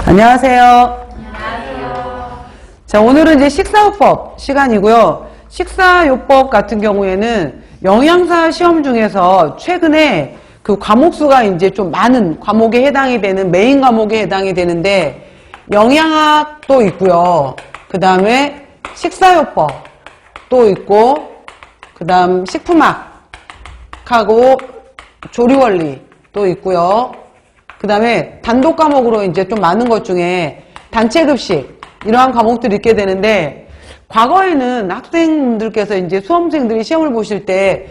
안녕하세요. 안녕하세요. 자, 오늘은 이제 식사요법 시간이고요. 식사요법 같은 경우에는 영양사 시험 중에서 최근에 그 과목수가 이제 좀 많은 과목에 해당이 되는 메인 과목에 해당이 되는데 영양학도 있고요. 그 다음에 식사요법도 있고, 그 다음 식품학하고 조리원리도 있고요. 그 다음에 단독 과목으로 이제 좀 많은 것 중에 단체급식 이러한 과목들이 있게 되는데, 과거에는 학생들께서 이제 수험생들이 시험을 보실 때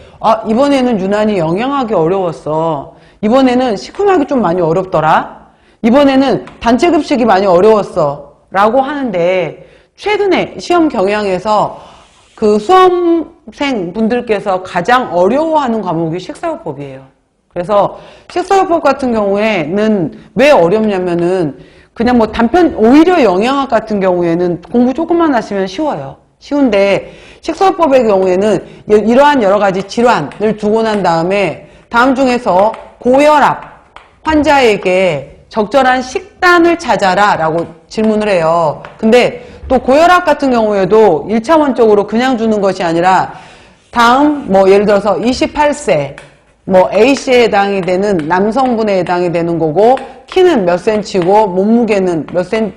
이번에는 유난히 영양학이 어려웠어, 이번에는 식품학이 좀 많이 어렵더라, 이번에는 단체급식이 많이 어려웠어 라고 하는데, 최근에 시험 경향에서 그 수험생 분들께서 가장 어려워하는 과목이 식사요법이에요. 그래서 식사요법 같은 경우에는 왜 어렵냐면은 그냥 뭐 오히려 영양학 같은 경우에는 공부 조금만 하시면 쉬워요. 쉬운데 식사요법의 경우에는 이러한 여러 가지 질환을 두고 난 다음에 다음 중에서 고혈압 환자에게 적절한 식단을 찾아라 라고 질문을 해요. 근데 또 고혈압 같은 경우에도 1차원적으로 그냥 주는 것이 아니라 다음 뭐 예를 들어서 28세 뭐 A씨에 해당이 되는 남성분에 해당이 되는 거고, 키는 몇 센치고 몸무게는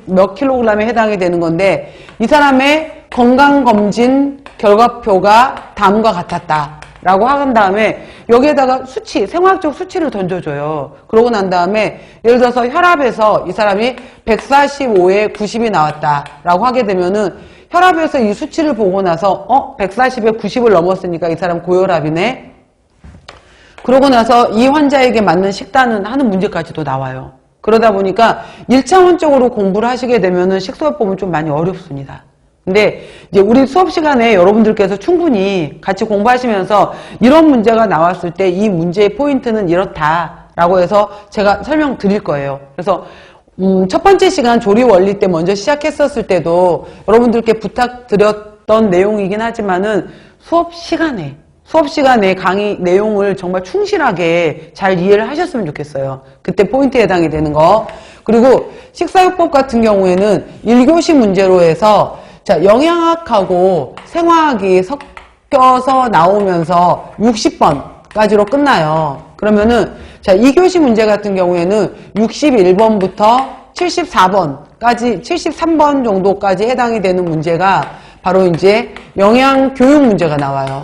몇 킬로그램에 해당이 되는 건데, 이 사람의 건강검진 결과표가 다음과 같았다 라고 한 다음에 여기에다가 수치, 생화학적 수치를 던져줘요. 그러고 난 다음에 예를 들어서 혈압에서 이 사람이 145에 90이 나왔다 라고 하게 되면은 혈압에서 이 수치를 보고 나서 140에 90을 넘었으니까 이 사람 고혈압이네, 그러고 나서 이 환자에게 맞는 식단은 하는 문제까지도 나와요. 그러다 보니까 1차원적으로 공부를 하시게 되면은 식사요법은 좀 많이 어렵습니다. 근데 이제 우리 수업 시간에 여러분들께서 충분히 같이 공부하시면서 이런 문제가 나왔을 때 이 문제의 포인트는 이렇다라고 해서 제가 설명드릴 거예요. 그래서 첫 번째 시간 조리 원리 때 먼저 시작했었을 때도 여러분들께 부탁드렸던 내용이긴 하지만은 수업 시간에 강의 내용을 정말 충실하게 잘 이해를 하셨으면 좋겠어요. 그때 포인트에 해당이 되는 거. 그리고 식사요법 같은 경우에는 1교시 문제로 해서 자, 영양학하고 생화학이 섞여서 나오면서 60번까지로 끝나요. 그러면은 자, 2교시 문제 같은 경우에는 61번부터 74번까지 73번 정도까지 해당이 되는 문제가 바로 이제 영양교육 문제가 나와요.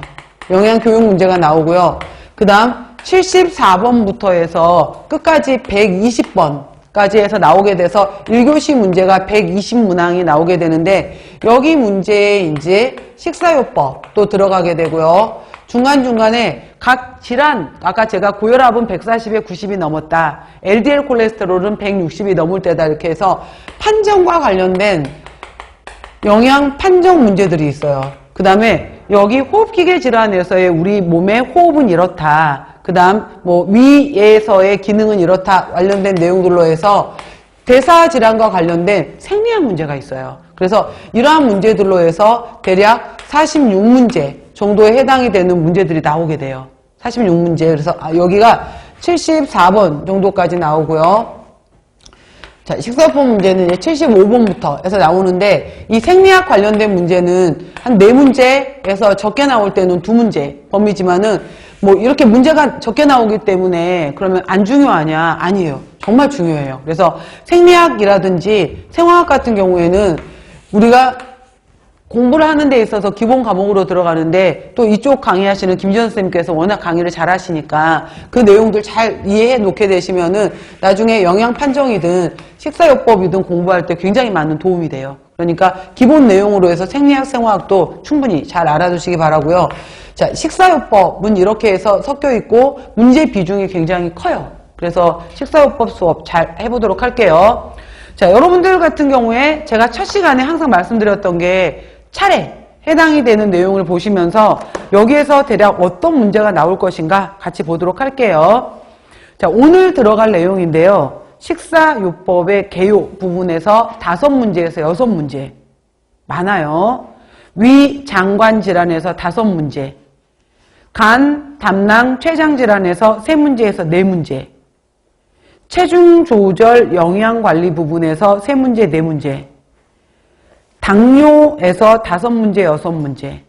영양교육 문제가 나오고요. 그 다음 74번부터 해서 끝까지 120번까지 해서 나오게 돼서 1교시 문제가 120문항이 나오게 되는데, 여기 문제에 이제 식사요법도 들어가게 되고요. 중간중간에 각 질환, 아까 제가 고혈압은 140에 90이 넘었다, LDL 콜레스테롤은 160이 넘을 때다 이렇게 해서 판정과 관련된 영양 판정 문제들이 있어요. 그 다음에 여기 호흡기계 질환에서의 우리 몸의 호흡은 이렇다, 그 다음 뭐 위에서의 기능은 이렇다 관련된 내용들로 해서 대사 질환과 관련된 생리학 문제가 있어요. 그래서 이러한 문제들로 해서 대략 46문제 정도에 해당이 되는 문제들이 나오게 돼요. 46문제. 그래서 여기가 74번 정도까지 나오고요. 자, 식사요법 문제는 75번부터 해서 나오는데, 이 생리학 관련된 문제는 한 4문제에서 적게 나올 때는 2문제 범위지만은 뭐 이렇게 문제가 적게 나오기 때문에 그러면 안 중요하냐? 아니에요. 정말 중요해요. 그래서 생리학이라든지 생화학 같은 경우에는 우리가 공부를 하는 데 있어서 기본 과목으로 들어가는데, 또 이쪽 강의하시는 김지연 선생님께서 워낙 강의를 잘 하시니까 그 내용들 잘 이해해 놓게 되시면은 나중에 영양 판정이든 식사요법이든 공부할 때 굉장히 많은 도움이 돼요. 그러니까 기본 내용으로 해서 생리학, 생화학도 충분히 잘 알아두시기 바라고요. 자, 식사요법은 이렇게 해서 섞여 있고 문제 비중이 굉장히 커요. 그래서 식사요법 수업 잘 해보도록 할게요. 자, 여러분들 같은 경우에 제가 첫 시간에 항상 말씀드렸던 게 차례 해당이 되는 내용을 보시면서 여기에서 대략 어떤 문제가 나올 것인가 같이 보도록 할게요. 자, 오늘 들어갈 내용인데요. 식사요법의 개요 부분에서 5문제에서 6문제 많아요. 위장관 질환에서 5문제, 간, 담낭, 췌장 질환에서 3문제에서 4문제, 체중 조절 영양 관리 부분에서 3문제, 4문제. 당뇨에서 5문제, 6문제.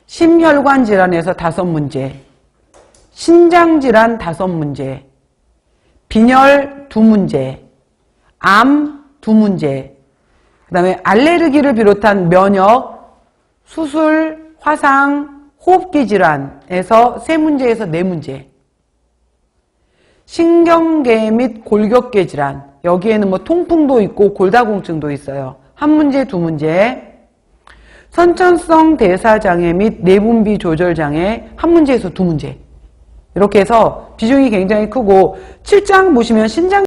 심혈관 질환에서 5문제. 신장 질환 5문제. 빈혈 2문제. 암 2문제. 그 다음에 알레르기를 비롯한 면역, 수술, 화상, 호흡기 질환에서 3문제에서 4문제. 신경계 및 골격계 질환. 여기에는 뭐 통풍도 있고 골다공증도 있어요. 1문제, 2문제. 선천성 대사장애 및 내분비 조절장애 1문제에서 2문제. 이렇게 해서 비중이 굉장히 크고 7장 보시면 신장